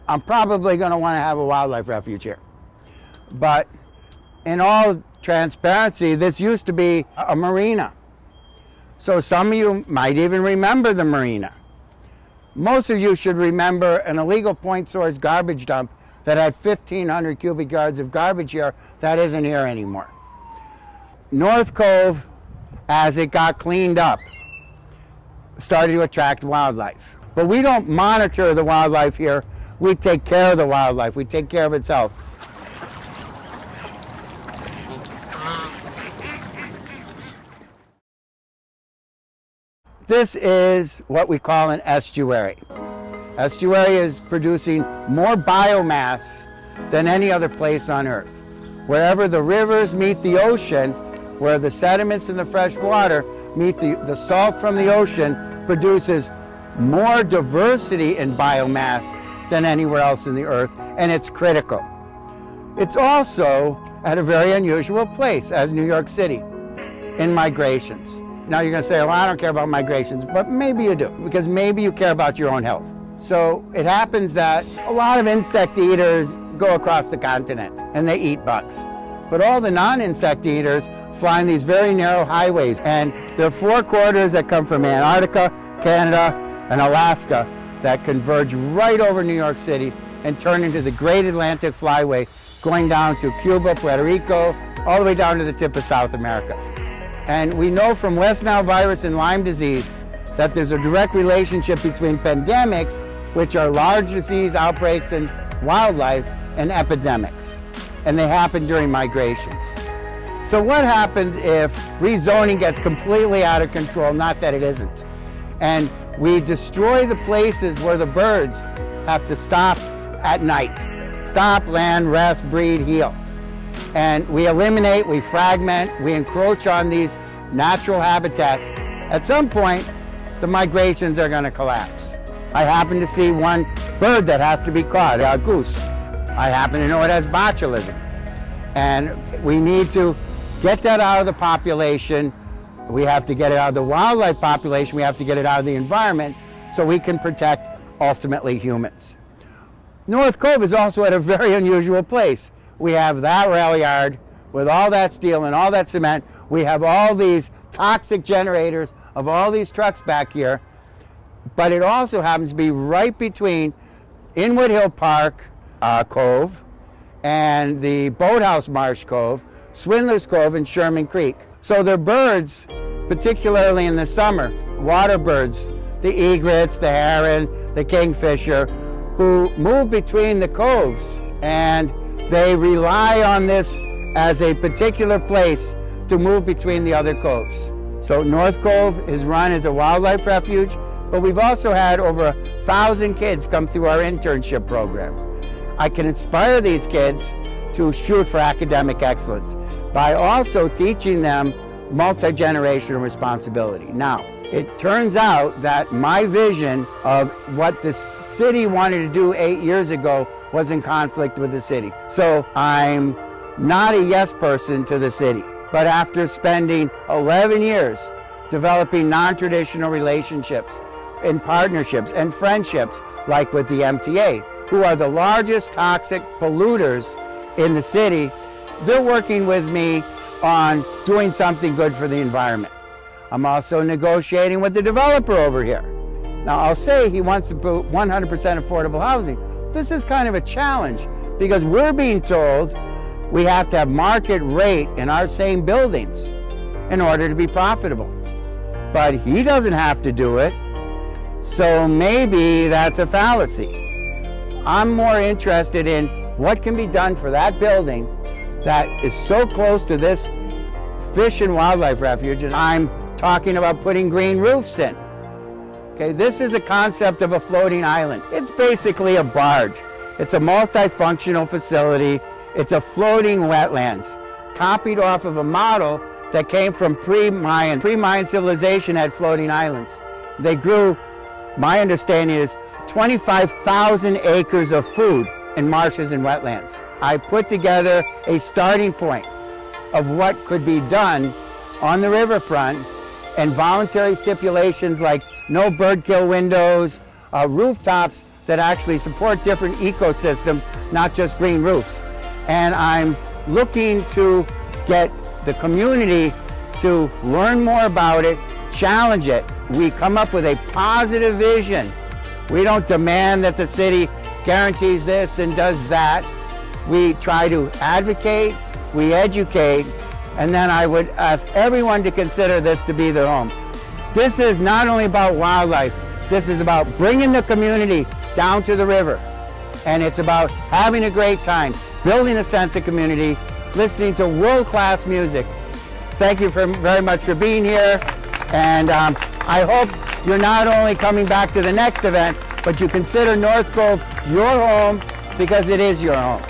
I'm probably going to want to have a wildlife refuge here. But in all transparency, this used to be a marina. So some of you might even remember the marina. Most of you should remember an illegal point source garbage dump that had 1,500 cubic yards of garbage here that isn't here anymore. North Cove, as it got cleaned up, started to attract wildlife. But we don't monitor the wildlife here. We take care of the wildlife. We take care of its health. This is what we call an estuary. Estuary is producing more biomass than any other place on Earth. Wherever the rivers meet the ocean, where the sediments in the fresh water meet the salt from the ocean, produces more diversity in biomass than anywhere else in the Earth, and it's critical. It's also at a very unusual place, as New York City, in migrations. Now you're going to say, well, I don't care about migrations, but maybe you do, because maybe you care about your own health. So it happens that a lot of insect eaters go across the continent and they eat bugs. But all the non-insect eaters fly in these very narrow highways, and there are 4 corridors that come from Antarctica, Canada, and Alaska that converge right over New York City and turn into the Great Atlantic Flyway, going down to Cuba, Puerto Rico, all the way down to the tip of South America. And we know from West Nile virus and Lyme disease that there's a direct relationship between pandemics, which are large disease outbreaks in wildlife, and epidemics. And they happen during migrations. So what happens if rezoning gets completely out of control? Not that it isn't. And we destroy the places where the birds have to stop at night. Stop, land, rest, breed, heal. And we eliminate, we fragment, we encroach on these natural habitats. At some point, the migrations are going to collapse. I happen to see one bird that has to be caught, a goose. I happen to know it has botulism. And we need to get that out of the population. We have to get it out of the wildlife population. We have to get it out of the environment so we can protect, ultimately, humans. North Cove is also at a very unusual place. We have that rail yard with all that steel and all that cement. We have all these toxic generators of all these trucks back here. But it also happens to be right between Inwood Hill Park Cove and the Boathouse Marsh Cove, Swindler's Cove, and Sherman Creek. So the birds, particularly in the summer, water birds, the egrets, the heron, the kingfisher, who move between the coves, and they rely on this as a particular place to move between the other coves. So North Cove is run as a wildlife refuge, but we've also had over 1,000 kids come through our internship program. I can inspire these kids to shoot for academic excellence by also teaching them multi-generational responsibility. Now, it turns out that my vision of what the city wanted to do 8 years ago was in conflict with the city. So I'm not a yes person to the city, but after spending 11 years developing non-traditional relationships and partnerships and friendships, like with the MTA, who are the largest toxic polluters in the city, they're working with me on doing something good for the environment. I'm also negotiating with the developer over here. Now, I'll say he wants to put 100% affordable housing. This is kind of a challenge because we're being told we have to have market rate in our same buildings in order to be profitable. But he doesn't have to do it, so maybe that's a fallacy. I'm more interested in what can be done for that building that is so close to this fish and wildlife refuge, and I'm talking about putting green roofs in. Okay, this is a concept of a floating island. It's basically a barge. It's a multifunctional facility. It's a floating wetlands, copied off of a model that came from pre-Mayan. Pre-Mayan civilization had floating islands. They grew, my understanding is, 25,000 acres of food in marshes and wetlands. I put together a starting point of what could be done on the riverfront, and voluntary stipulations like no bird kill windows, rooftops that actually support different ecosystems, not just green roofs. And I'm looking to get the community to learn more about it, challenge it. We come up with a positive vision. We don't demand that the city guarantees this and does that. We try to advocate, we educate, and then I would ask everyone to consider this to be their home. This is not only about wildlife, this is about bringing the community down to the river. And it's about having a great time, building a sense of community, listening to world-class music. Thank you very much for being here. And I hope you're not only coming back to the next event, but you consider North Cove your home, because it is your home.